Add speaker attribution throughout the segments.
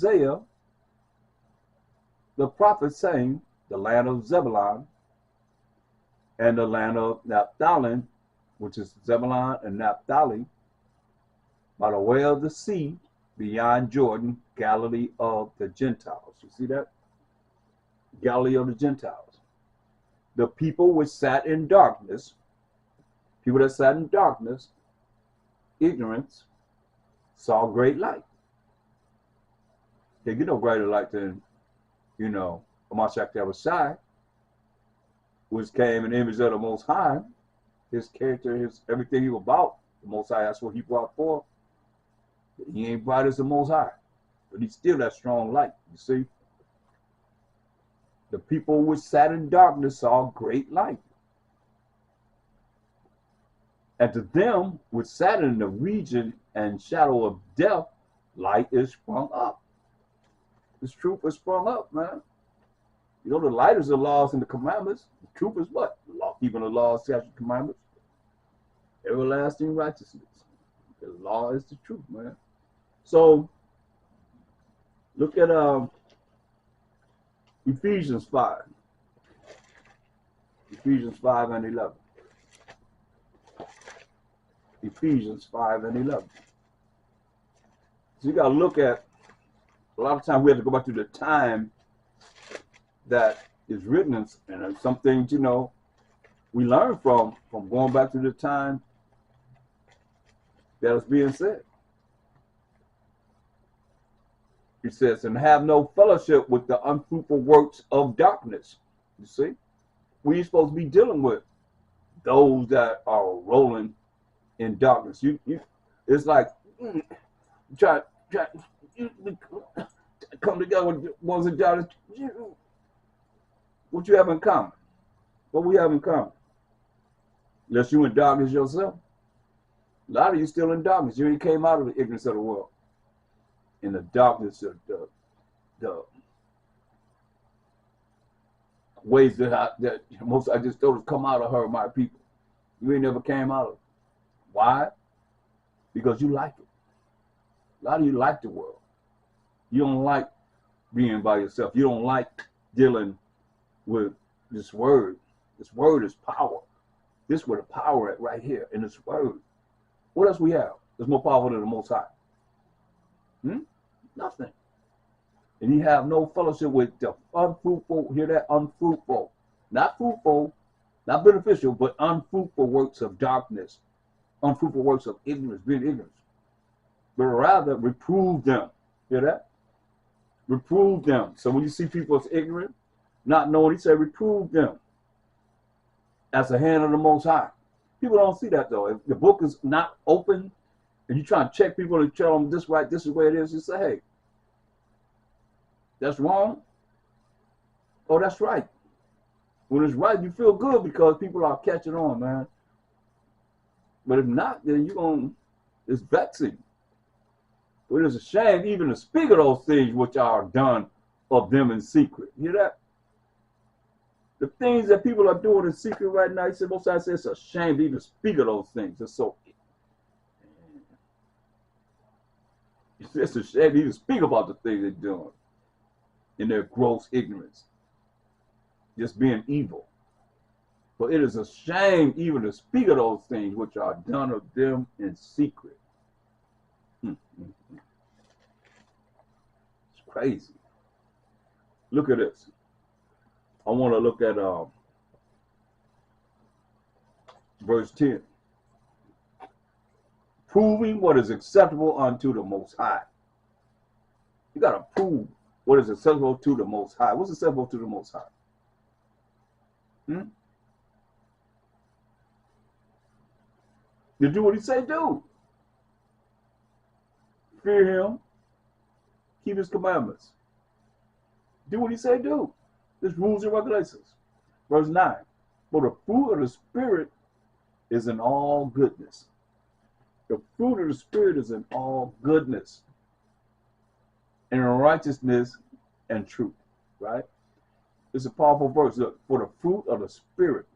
Speaker 1: Isaiah, the prophet, saying, the land of Zebulun and the land of Naphtali, which is Zebulun and Naphtali, by the way of the sea, beyond Jordan, Galilee of the Gentiles. You see that? Galilee of the Gentiles. The people which sat in darkness, people that sat in darkness, ignorance, saw great light. They get no greater light than, MASHAYACH YAHAWASHI, which came in the image of the Most High. His character, his everything he was about, the Most High, that's what he brought forth. He ain't bright as the Most High, but he's still that strong light, you see. The people which sat in darkness saw great light. And to them which sat in the region and shadow of death, light is sprung up. This truth is sprung up, man. The light is the laws and the commandments. The truth is what? Keeping the laws, statutes, and commandments. Everlasting righteousness. The law is the truth, man. So, look at Ephesians 5. Ephesians 5 and 11. Ephesians 5 and 11. So you got to look at, a lot of times we have to go back to the time that is written, and some things, we learn from going back to the time that is being said. It says, and have no fellowship with the unfruitful works of darkness. You see, we're supposed to be dealing with those that are rolling in darkness. It's like try come together with ones and darkness. What you have in common? What we have in common? Unless you in darkness yourself. A lot of you still in darkness. You ain't came out of the ignorance of the world. In the darkness of the ways that most I just told us come out of her, my people. You ain't never came out of it. Why? Because you like it. A lot of you like the world. You don't like being by yourself. You don't like dealing with this word. This word is power. This is where the power at right here in this word. What else we have that's more powerful than the Most High? Nothing. And you have no fellowship with the unfruitful, hear that? Unfruitful. Not fruitful, not beneficial, but unfruitful works of darkness. Unfruitful works of ignorance, being ignorant. But rather reprove them. Hear that? Reprove them. So when you see people as ignorant, not knowing, he said reprove them as the hand of the Most High. People don't see that though. If the book is not open and you try to check people and tell them this right, this is where it is, you say, hey, that's wrong. Oh, that's right. When it's right, you feel good because people are catching on, man. But if not, then it's vexing. But it is a shame even to speak of those things which are done of them in secret. You hear that? The things that people are doing in secret right now, he said, most times it's a shame to even speak of those things. It's a shame to even speak about the things they're doing in their gross ignorance. Just being evil. But it is a shame even to speak of those things which are done of them in secret. It's crazy. Look at this. I want to look at verse 10. Proving what is acceptable unto the Most High. You got to prove what is acceptable to the Most High. What's acceptable to the Most High? You do what he say do. Fear him. Keep his commandments. Do what he say do. There's rules and regulations. Verse 9. For the fruit of the Spirit is in all goodness. The fruit of the Spirit is in all goodness and righteousness and truth. Right? It's a powerful verse. Look, for the fruit of the Spirit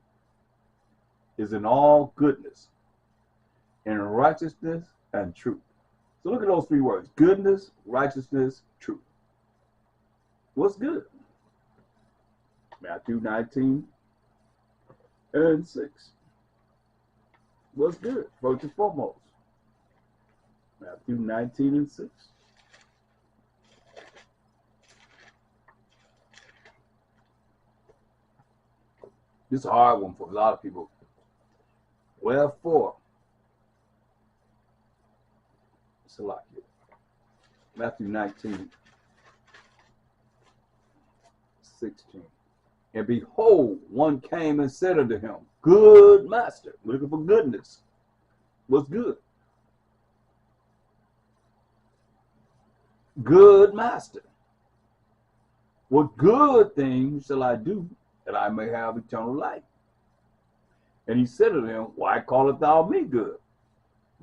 Speaker 1: is in all goodness and righteousness and truth. So look at those three words. Goodness, righteousness, truth. What's good? Matthew 19 and 6. What's good? First and foremost. Matthew 19 and 6. This is a hard one for a lot of people. Wherefore, it's a lot here. Matthew 19, 16. And behold, one came and said unto him, Good master. We're looking for goodness. What's good? Good master. What good things shall I do that I may have eternal life? And he said to him, Why callest thou me good?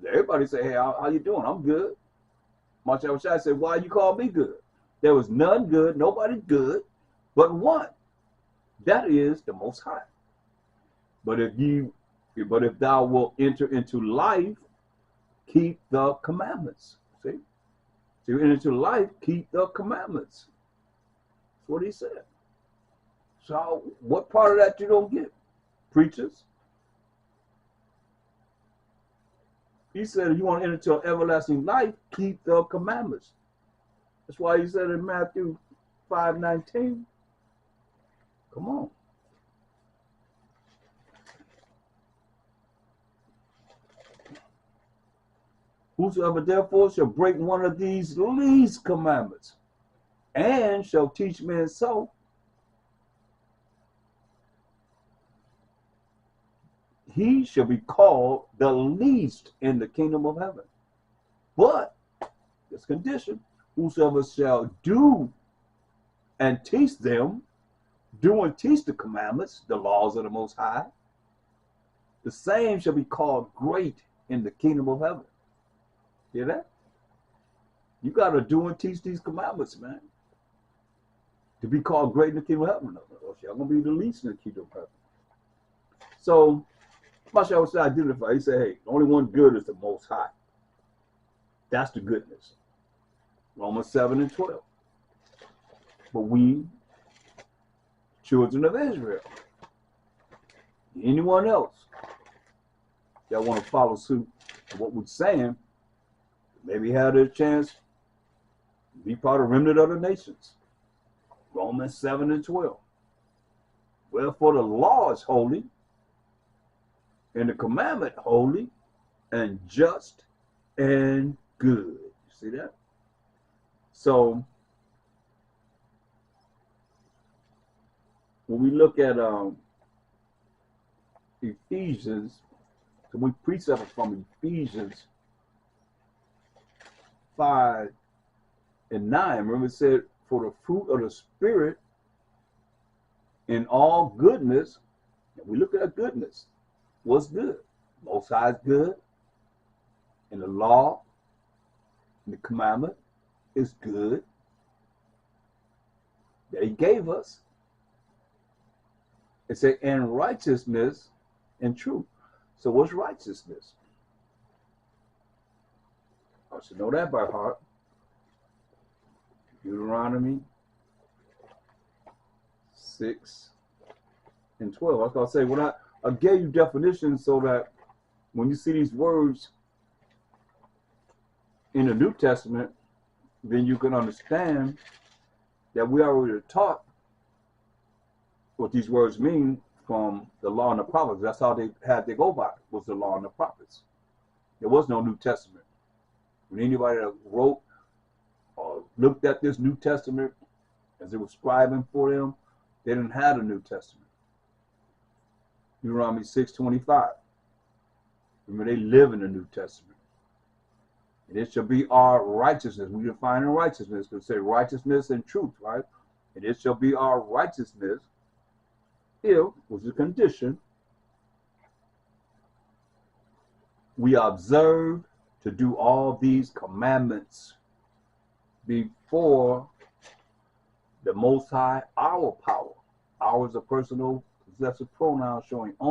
Speaker 1: Everybody say, Hey, how you doing? I'm good. MASHAYACH said, Why you call me good? There was none good, nobody good, but one. That is the Most High. But if thou wilt enter into life, keep the commandments. See? So you enter into life, keep the commandments. That's what he said. So what part of that you don't get? Preachers? He said, if you want to enter into an everlasting life, keep the commandments. That's why he said in Matthew 5:19. Come on. Whosoever therefore shall break one of these least commandments and shall teach men so, he shall be called the least in the kingdom of heaven. But this condition, whosoever shall do and teach them, do and teach the commandments, the laws of the Most High, the same shall be called great in the kingdom of heaven. Hear that? You got to do and teach these commandments, man, to be called great in the kingdom of heaven. Or you're going to be the least in the kingdom of heaven. So, MASHAYACH identify. He said, hey, the only one good is the Most High. That's the goodness. Romans 7 and 12. But we, children of Israel, anyone else that want to follow suit of what we're saying, maybe have a chance to be part of the remnant of the nations. Romans 7 and 12. Wherefore the law is holy, and the commandment holy, and just and good. You see that? So when we look at Ephesians, so we precept from Ephesians 5 and 9. Remember it said, for the fruit of the Spirit in all goodness, and we look at goodness. What's good? Most High is good. And the law and the commandment is good that he gave us. It said, and righteousness and truth. So what's righteousness? I should know that by heart. Deuteronomy 6 and 12. I was going to say, when I gave you definitions so that when you see these words in the New Testament, then you can understand that we already taught what these words mean from the law and the prophets. That's how they had to go by, was the law and the prophets. There was no New Testament. When anybody that wrote or looked at this New Testament as it was scribing for them, they didn't have a New Testament. Deuteronomy 6:25. Remember, they live in the New Testament. And it shall be our righteousness. We define righteousness because say righteousness and truth, right? And it shall be our righteousness if, was the condition, we observe to do all these commandments before the Most High, our power. Our is a personal possessive pronoun showing ownership.